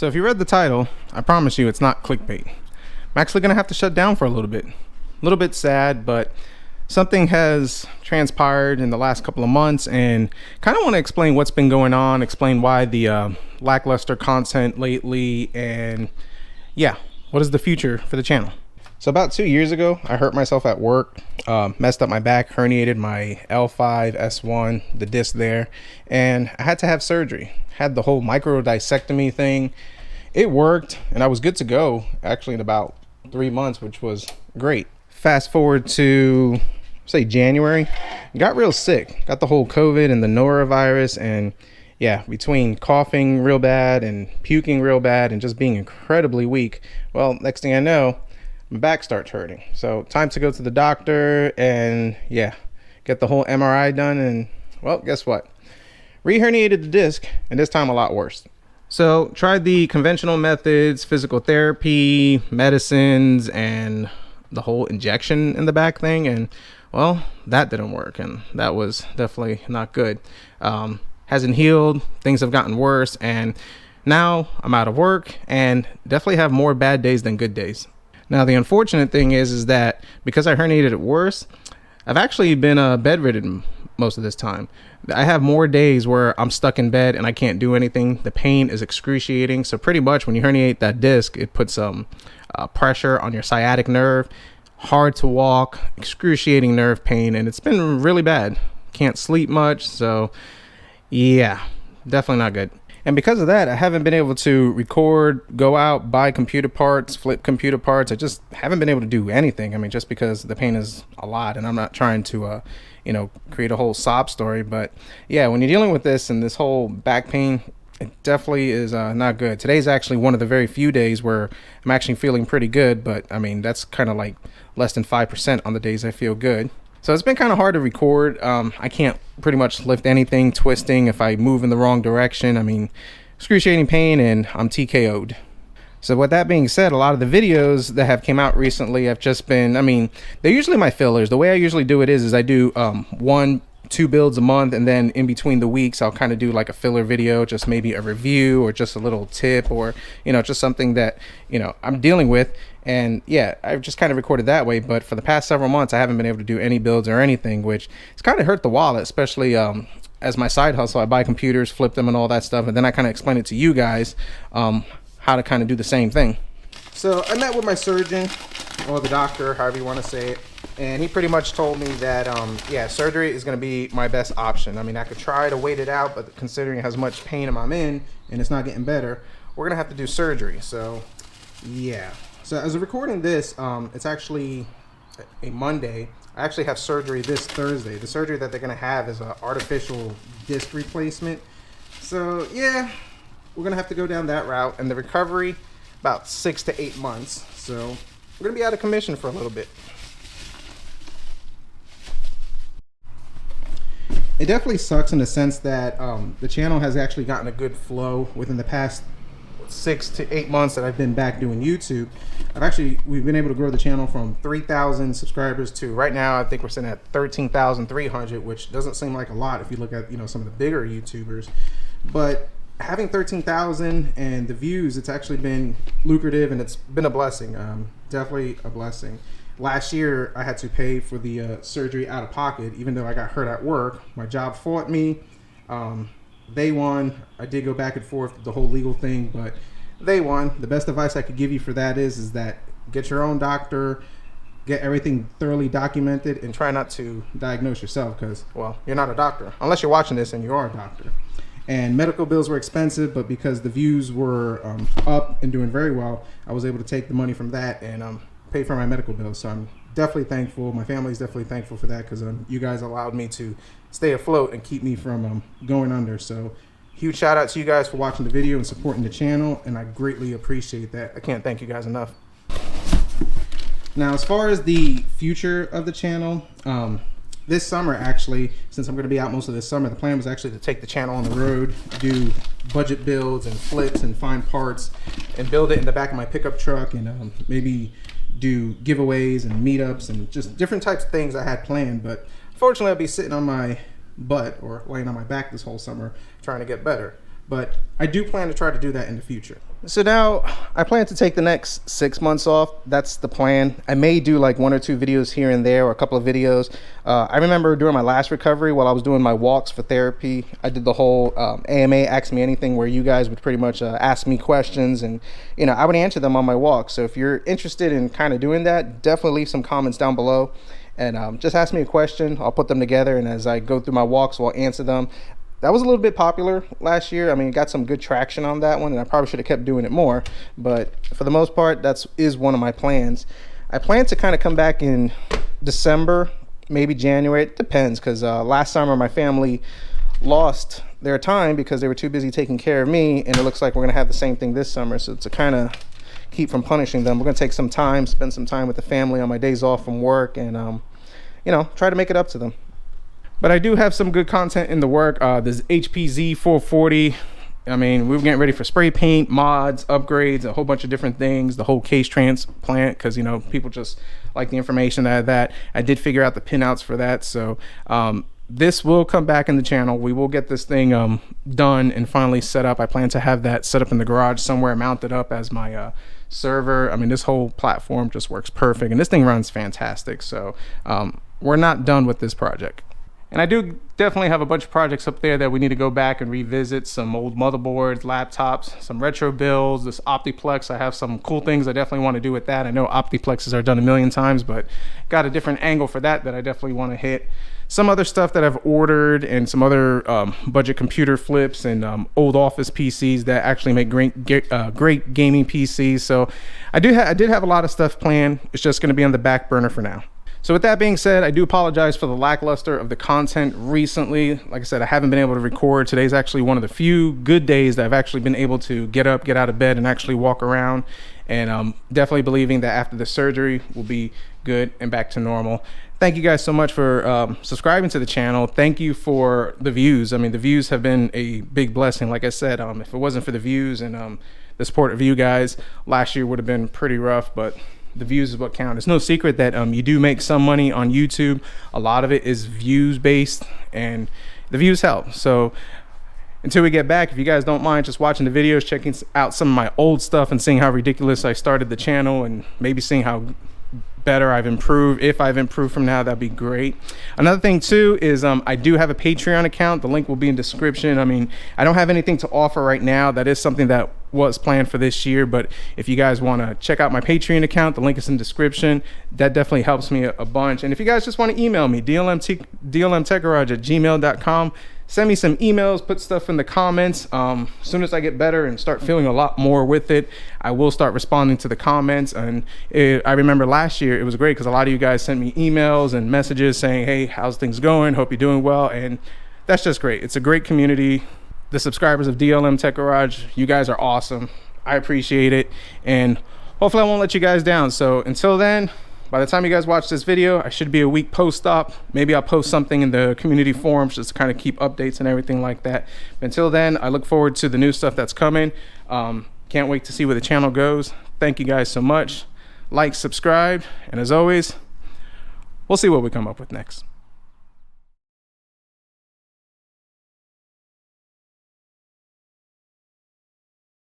So if you read the title, I promise you it's not clickbait. I'm actually gonna have to shut down for a little bit. A little bit sad, but something has transpired in the last couple of months, and kind of want to explain what's been going on, explain why the lackluster content lately, and yeah, what is the future for the channel. So about 2 years ago, I hurt myself at work, messed up my back, herniated my L5, S1, the disc there, and I had to have surgery. Had the whole micro dissectomy thing. It worked, and I was good to go actually in about 3 months, which was great. Fast forward to, say, January, got real sick. Got the whole COVID and the norovirus, and yeah, between coughing real bad and puking real bad and just being incredibly weak, well, next thing I know, my back starts hurting. So time to go to the doctor and yeah, get the whole MRI done, and well, guess what? Reherniated the disc, and this time a lot worse. So tried the conventional methods, physical therapy, medicines, and the whole injection in the back thing, and well, that didn't work, and that was definitely not good. Hasn't healed, things have gotten worse, and now I'm out of work and definitely have more bad days than good days. Now, the unfortunate thing is that because I herniated it worse, I've actually been bedridden most of this time. I have more days where I'm stuck in bed and I can't do anything. The pain is excruciating. So pretty much when you herniate that disc, it puts pressure on your sciatic nerve. Hard to walk, excruciating nerve pain, and it's been really bad. Can't sleep much. So yeah, definitely not good. And because of that, I haven't been able to record, go out, buy computer parts, flip computer parts. I just haven't been able to do anything. I mean, just because the pain is a lot, and I'm not trying to, create a whole sob story. But yeah, when you're dealing with this and this whole back pain, it definitely is not good. Today's actually one of the very few days where I'm actually feeling pretty good. But I mean, that's kind of like less than 5% on the days I feel good. So it's been kind of hard to record. I can't pretty much lift anything, twisting if I move in the wrong direction. I mean, excruciating pain, and I'm TKO'd. So with that being said, a lot of the videos that have came out recently have just been, I mean, they're usually my fillers. The way I usually do it is I do 1-2 builds a month, and then in between the weeks, I'll kind of do like a filler video, just maybe a review or just a little tip, or, just something that, I'm dealing with. And yeah, I've just kind of recorded that way. But for the past several months, I haven't been able to do any builds or anything, which it's kind of hurt the wallet, especially as my side hustle. I buy computers, flip them and all that stuff. And then I kind of explain it to you guys how to kind of do the same thing. So I met with my surgeon, or the doctor, however you want to say it. And he pretty much told me that, yeah, surgery is going to be my best option. I mean, I could try to wait it out, but considering how much pain I'm in and it's not getting better, we're going to have to do surgery. So yeah. So as of recording this, it's actually a Monday. I actually have surgery this Thursday. The surgery that they're going to have is an artificial disc replacement. So yeah, we're going to have to go down that route. And the recovery, about 6 to 8 months. So we're going to be out of commission for a little bit. It definitely sucks in the sense that the channel has actually gotten a good flow within the past 6 to 8 months that I've been back doing YouTube. We've been able to grow the channel from 3,000 subscribers to right now, I think we're sitting at 13,300, which doesn't seem like a lot if you look at, some of the bigger YouTubers. But having 13,000 and the views, it's actually been lucrative, and it's been a blessing. Definitely a blessing. Last year, I had to pay for the surgery out of pocket, even though I got hurt at work. My job fought me. They won. I did go back and forth with the whole legal thing, but they won. The best advice I could give you for that is that get your own doctor, get everything thoroughly documented, and try not to diagnose yourself because, well, you're not a doctor. Unless you're watching this and you are a doctor. And medical bills were expensive, but because the views were up and doing very well, I was able to take the money from that and pay for my medical bills. So I'm definitely thankful. My family's definitely thankful for that because you guys allowed me to stay afloat and keep me from going under. So huge shout out to you guys for watching the video and supporting the channel, and I greatly appreciate that. I can't thank you guys enough. Now, as far as the future of the channel, this summer, actually, since I'm going to be out most of this summer, the plan was actually to take the channel on the road, do budget builds and flips and find parts and build it in the back of my pickup truck, and maybe do giveaways and meetups and just different types of things I had planned. But unfortunately, I'll be sitting on my butt or laying on my back this whole summer trying to get better. but I do plan to try to do that in the future. So now I plan to take the next 6 months off. That's the plan. I may do like 1 or 2 videos here and there, or a couple of videos. I remember during my last recovery, while I was doing my walks for therapy, I did the whole AMA Ask Me Anything, where you guys would pretty much ask me questions, and I would answer them on my walk. So if you're interested in kind of doing that, definitely leave some comments down below, and just ask me a question. I'll put them together, and as I go through my walks, I'll answer them. That was a little bit popular last year. I mean, got some good traction on that one, and I probably should have kept doing it more. But for the most part, is one of my plans. I plan to kind of come back in December, maybe January. It depends, because last summer my family lost their time because they were too busy taking care of me, and it looks like we're going to have the same thing this summer. So to kind of keep from punishing them, we're going to take some time, spend some time with the family on my days off from work, and try to make it up to them. But I do have some good content in the work. This HPZ 440. I mean, we were getting ready for spray paint, mods, upgrades, a whole bunch of different things. The whole case transplant, because people just like the information out of that. I did figure out the pinouts for that, so this will come back in the channel. We will get this thing done and finally set up. I plan to have that set up in the garage somewhere, mounted up as my server. I mean, this whole platform just works perfect, and this thing runs fantastic. So we're not done with this project. And I do definitely have a bunch of projects up there that we need to go back and revisit. Some old motherboards, laptops, some retro builds, this Optiplex. I have some cool things I definitely want to do with that. I know Optiplexes are done a million times, but got a different angle for that I definitely want to hit. Some other stuff that I've ordered, and some other budget computer flips, and old office PCs that actually make great gaming PCs. So I did have a lot of stuff planned. It's just going to be on the back burner for now. So with that being said, I do apologize for the lackluster of the content recently. Like I said, I haven't been able to record. Today's actually one of the few good days that I've actually been able to get up, get out of bed, and actually walk around. And I'm definitely believing that after the surgery, we'll be good and back to normal. Thank you guys so much for subscribing to the channel. Thank you for the views. I mean, the views have been a big blessing. Like I said, if it wasn't for the views and the support of you guys, last year would have been pretty rough, but the views is what count. It's no secret that you do make some money on YouTube. A lot of it is views based, and the views help. So until we get back, if you guys don't mind just watching the videos, checking out some of my old stuff, and seeing how ridiculous I started the channel, and maybe seeing how better I've improved. If I've improved from now, that'd be great. Another thing too is I do have a Patreon account. The link will be in description. I mean, I don't have anything to offer right now. That is something that was planned for this year, but if you guys want to check out my Patreon account, the link is in description. That definitely helps me a bunch. And if you guys just want to email me, dlmtechgarage@gmail.com. Send me some emails, put stuff in the comments. As soon as I get better and start feeling a lot more with it, I will start responding to the comments. And I remember last year, it was great because a lot of you guys sent me emails and messages saying, hey, how's things going? Hope you're doing well. And that's just great. It's a great community. The subscribers of DLM Tech Garage, you guys are awesome. I appreciate it. And hopefully I won't let you guys down. So until then, by the time you guys watch this video, I should be a week post-op. Maybe I'll post something in the community forums just to kind of keep updates and everything like that. But until then, I look forward to the new stuff that's coming. Can't wait to see where the channel goes. Thank you guys so much. Like, subscribe, and as always, we'll see what we come up with next.